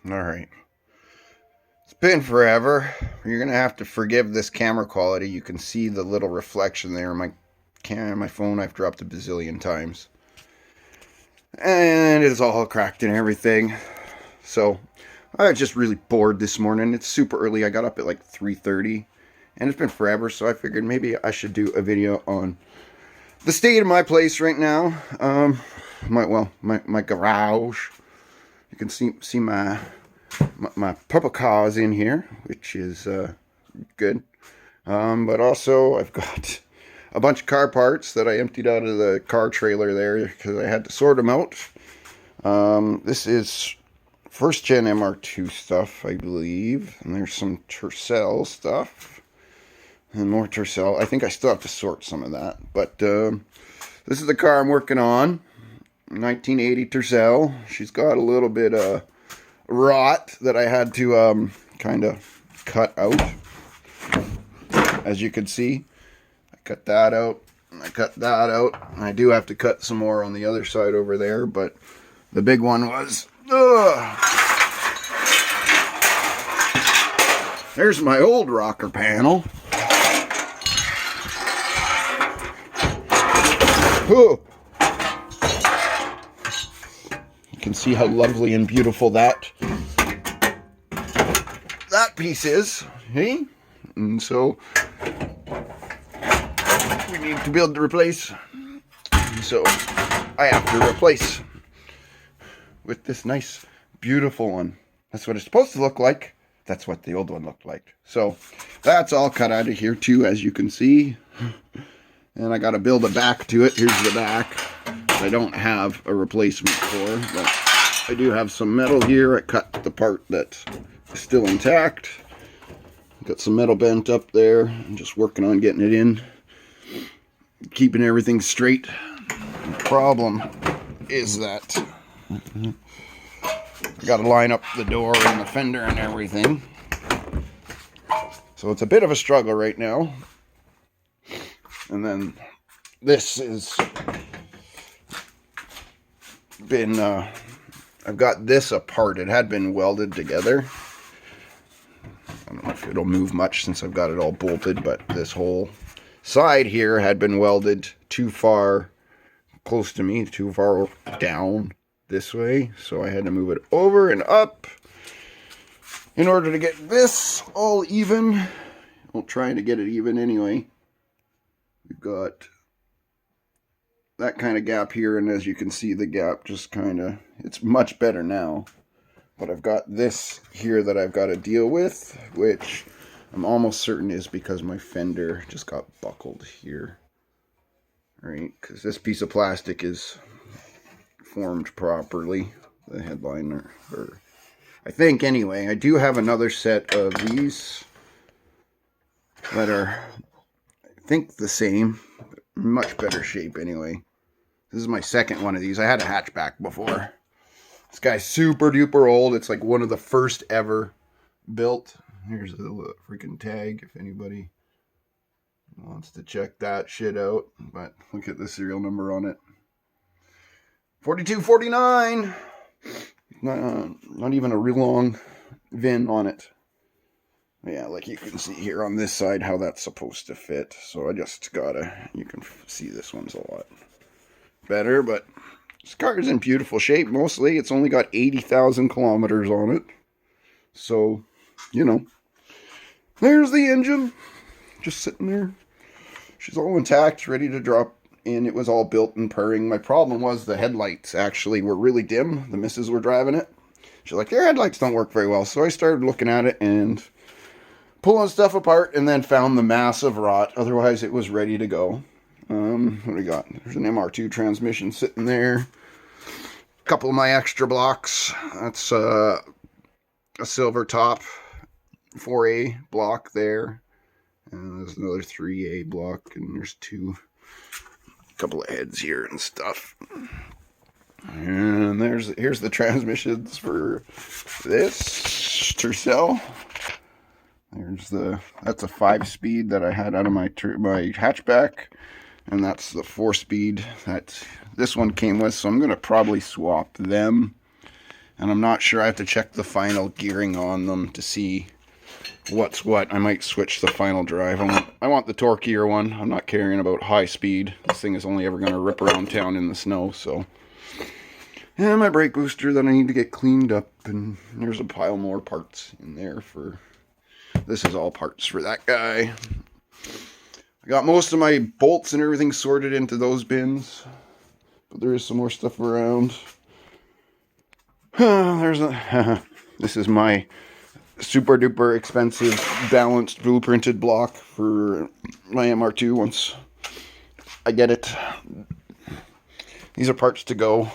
Alright. It's been forever. You're going to have to forgive this camera quality. You can see the little reflection there. My phone I've dropped a bazillion times. And it's all cracked and everything. So, I was just really bored this morning. It's super early. I got up at like 3:30. And it's been forever, so I figured maybe I should do a video on the state of my place right now. My garage. You can see my purple cars in here, which is good. But also I've got a bunch of car parts that I emptied out of the car trailer there because I had to sort them out. This is first gen MR2 stuff, I believe, and there's some Tercel stuff and more Tercel. I think I still have to sort some of that, but this is the car I'm working on. 1980 Tercel. She's got a little bit of rot that I had to kind of cut out. As you can see, I cut that out, and I cut that out, and I do have to cut some more on the other side over there, but the big one was, there's my old rocker panel. Ooh. You can see how lovely and beautiful that piece is, hey? And so we need to be able to replace. So I have to replace with this nice, beautiful one. That's what it's supposed to look like. That's what the old one looked like. So that's all cut out of here too, as you can see. And I got to build a back to it. Here's the back. I don't have a replacement for, but I do have some metal here. I cut the part that's still intact. Got some metal bent up there. I'm just working on getting it in, keeping everything straight. The problem is that I got to line up the door and the fender and everything. So it's a bit of a struggle right now. And then this is been, I've got this apart. It had been welded together. I don't know if it'll move much since I've got it all bolted, but this whole side here had been welded too far close to me, too far down this way. So I had to move it over and up in order to get this all even. I'll try to get it even anyway. We've got that kind of gap here, and as you can see, the gap just kind of, it's much better now. But I've got this here that I've got to deal with, which I'm almost certain is because my fender just got buckled here. Right, because this piece of plastic is formed properly, the headliner, or I think anyway. I do have another set of these that are, I think, the same, much better shape anyway. This is my second one of these. I had a hatchback before. This guy's super duper old. It's like one of the first ever built. Here's the freaking tag if anybody wants to check that shit out. But look at the serial number on it. 4249. Not even a real long VIN on it. Yeah, like you can see here on this side how that's supposed to fit. So I just gotta, you can see this one's a lot better, but this car is in beautiful shape mostly. It's only got 80,000 kilometers on it. So, you know, there's the engine just sitting there. She's all intact, ready to drop in. It was all built and purring. My problem was the headlights actually were really dim. The missus were driving it. She's like, your headlights don't work very well. So I started looking at it and pulling stuff apart, and then found the massive rot. Otherwise, it was ready to go. What do we got? There's an MR2 transmission sitting there. A couple of my extra blocks. That's a silver top 4A block there. And there's another 3A block, and there's a couple of heads here and stuff. And here's the transmissions for this Tercel. That's a 5-speed that I had out of my hatchback, and that's the 4-speed that this one came with. So I'm gonna probably swap them And I'm not sure. I have to check the final gearing on them to see what's what. I might switch the final drive. I want the torquier one. I'm not caring about high speed. This thing is only ever going to rip around town in the snow, so. And my brake booster that I need to get cleaned up, and there's a pile more parts in there for, this is all parts for that guy. I got most of my bolts and everything sorted into those bins, but there is some more stuff around. This is my super duper expensive balanced blueprinted block for my MR2 once I get it. These are parts to go.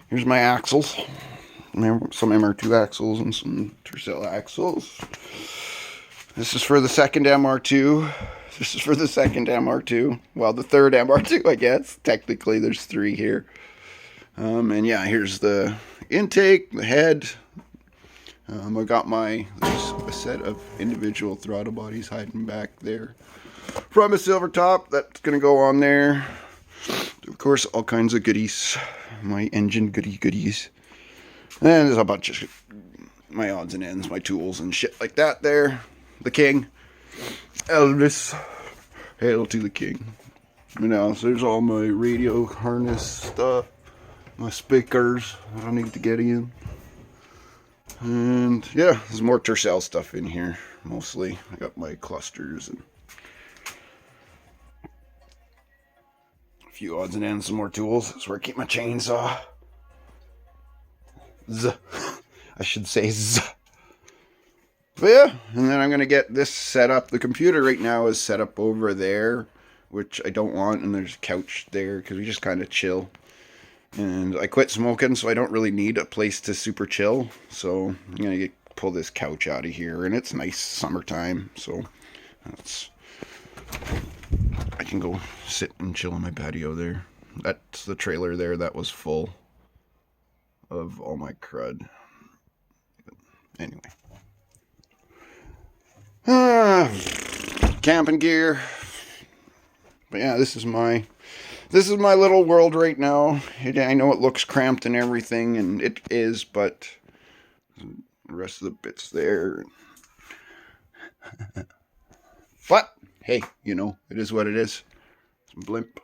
Here's my axles. Some MR2 axles and some Tercel axles. This is for the second MR2. This is for the second MR2. Well, the third MR2, I guess. Technically, there's 3 here. And yeah, here's the intake, the head. I got there's a set of individual throttle bodies hiding back there from a silver top. That's going to go on there. Of course, all kinds of goodies. My engine goodies. And there's a bunch of my odds and ends, my tools and shit like that there. The king. Elvis. Hail to the king. You know, so there's all my radio harness stuff. My speakers that I need to get in. And yeah, there's more Tercel stuff in here, mostly. I got my clusters and a few odds and ends, some more tools. That's where I keep my chainsaw. I should say Z. But yeah, and then I'm going to get this set up. The computer right now is set up over there, which I don't want, and there's a couch there because we just kind of chill. And I quit smoking, so I don't really need a place to super chill. So I'm going to pull this couch out of here, and it's nice summertime, so I can go sit and chill on my patio there. That's the trailer there that was full of all my crud. Anyway. Camping gear. But yeah, this is my little world right now. I know it looks cramped and everything, and it is, but the rest of the bits there. But hey, you know, it is what it is. Some blimp.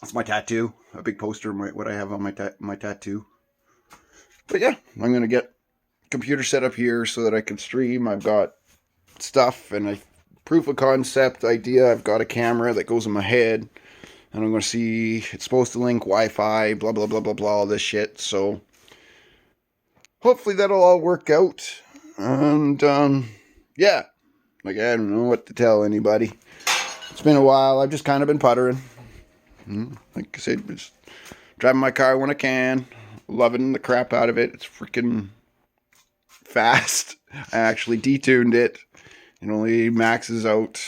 That's my tattoo. A big poster of what I have on my tattoo. But yeah, I'm gonna get computer set up here so that I can stream. I've got stuff and a proof of concept idea. I've got a camera that goes in my head, and I'm going to see, it's supposed to link Wi-Fi, blah, blah, blah, blah, blah, all this shit. So hopefully that'll all work out. And yeah, like, I don't know what to tell anybody. It's been a while. I've just kind of been puttering. Like I said, just driving my car when I can, loving the crap out of it. It's freaking fast. I actually detuned it. It only maxes out,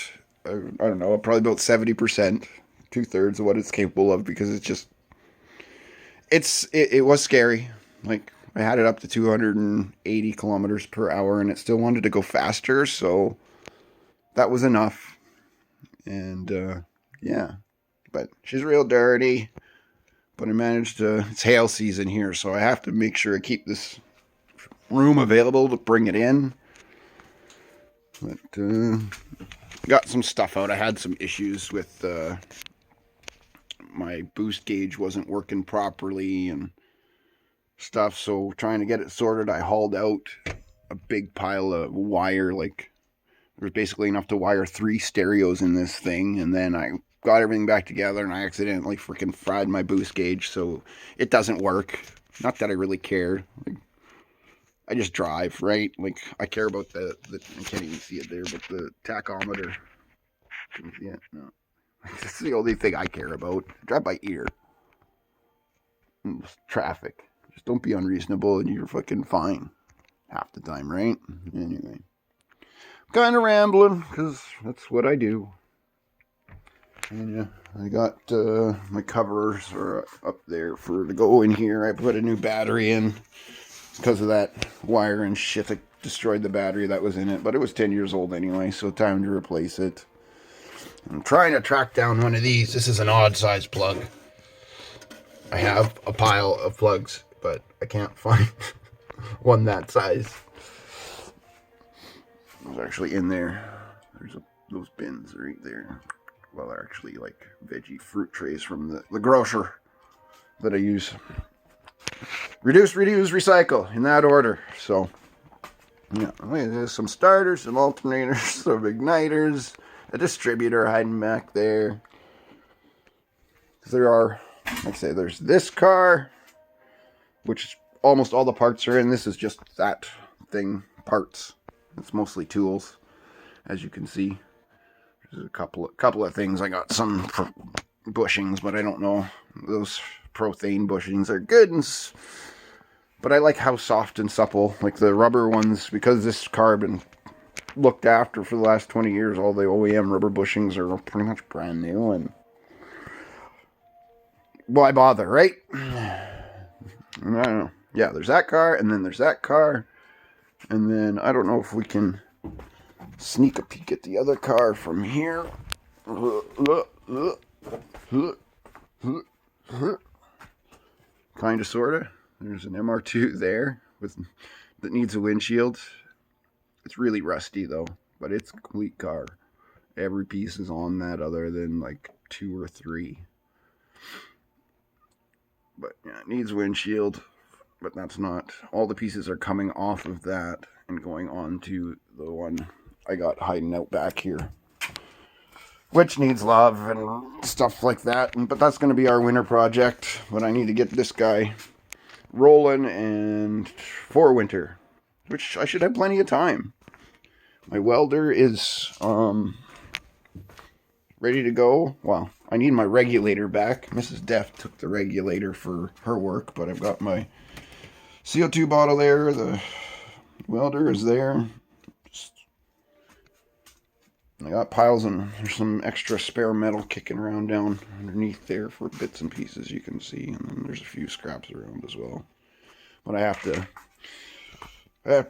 I don't know, probably about 70%, 2/3 of what it's capable of, because it's just, it was scary. Like, I had it up to 280 kilometers per hour, and it still wanted to go faster, so that was enough. And, yeah, but she's real dirty, but I managed to, it's hail season here, so I have to make sure I keep this room available to bring it in. But got some stuff out. I had some issues with my boost gauge wasn't working properly and stuff, so trying to get it sorted, I hauled out a big pile of wire. Like, there was basically enough to wire 3 stereos in this thing, and then I got everything back together, and I accidentally freaking fried my boost gauge, so it doesn't work. Not that I really care. Like, I just drive, right? Like, I care about the I can't even see it there, but the tachometer. Can you see it? No. That's the only thing I care about. I drive by ear. And just traffic. Just don't be unreasonable and you're fucking fine. Half the time, right? Anyway. Kind of rambling, because that's what I do. And yeah, I got my covers are up there to go in here. I put a new battery in. Because of that wire and shit that destroyed the battery that was in it. But it was 10 years old anyway, so time to replace it. I'm trying to track down one of these. This is an odd size plug. I have a pile of plugs, but I can't find one that size. It was actually in there. There's those bins right there. Well, they're actually like veggie fruit trays from the grocer that I use. Reduce, reduce, recycle in that order. So, yeah, there's some starters, some alternators, some igniters, a distributor hiding back there. There are, like I say, there's this car, which almost all the parts are in. This is just that thing parts. It's mostly tools, as you can see. There's a couple of things. I got some bushings, but I don't know. Those prothane bushings are good, but I like how soft and supple, like the rubber ones, because this car had been looked after for the last 20 years. All the OEM rubber bushings are pretty much brand new, and why bother, right? I don't know. Yeah, there's that car, and then there's that car, and then I don't know if we can sneak a peek at the other car from here. Kinda, sorta. There's an MR2 there that needs a windshield. It's really rusty though, but it's a complete car. Every piece is on that other than like 2 or 3. But yeah, it needs windshield, but that's not. All the pieces are coming off of that and going on to the one I got hiding out back here, which needs love and stuff like that. But that's going to be our winter project. But I need to get this guy rolling and for winter, which I should have plenty of time. My welder is ready to go. Well, I need my regulator back. Mrs. Deft took the regulator for her work, but I've got my CO2 bottle there. The welder is there. I got piles and there's some extra spare metal kicking around down underneath there for bits and pieces you can see. And then there's a few scraps around as well. But I have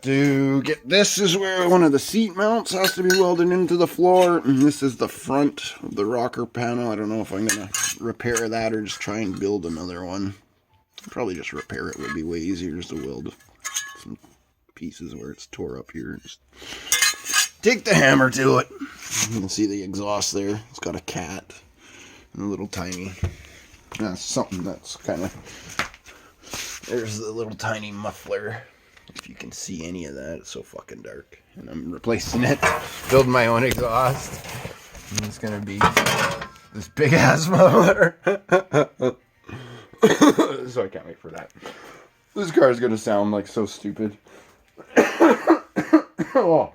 to get, this is where one of the seat mounts has to be welded into the floor. And this is the front of the rocker panel. I don't know if I'm going to repair that or just try and build another one. Probably just repair it would be way easier, just to weld some pieces where it's tore up here. Just take the hammer to it. You can see the exhaust there. It's got a cat and a little tiny, something that's kind of, there's the little tiny muffler. If you can see any of that, it's so fucking dark. And I'm replacing it, building my own exhaust. And it's gonna be this big ass muffler. So I can't wait for that. This car is gonna sound like so stupid. Oh.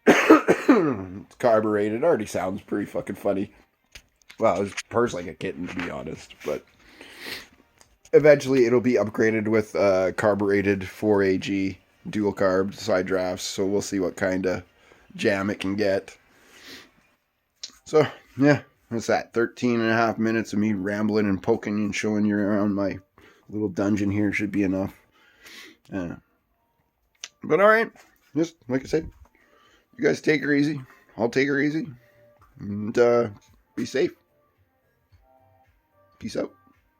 It's carbureted. It already sounds pretty fucking funny. Well, it purrs like a kitten, to be honest. But eventually it'll be upgraded with carbureted 4AG dual carb side drafts. So we'll see what kind of jam it can get. So, yeah. What's that? 13 and a half minutes of me rambling and poking and showing you around my little dungeon here should be enough. But alright. Just, like I said, you guys take her easy. I'll take her easy. And be safe. Peace out.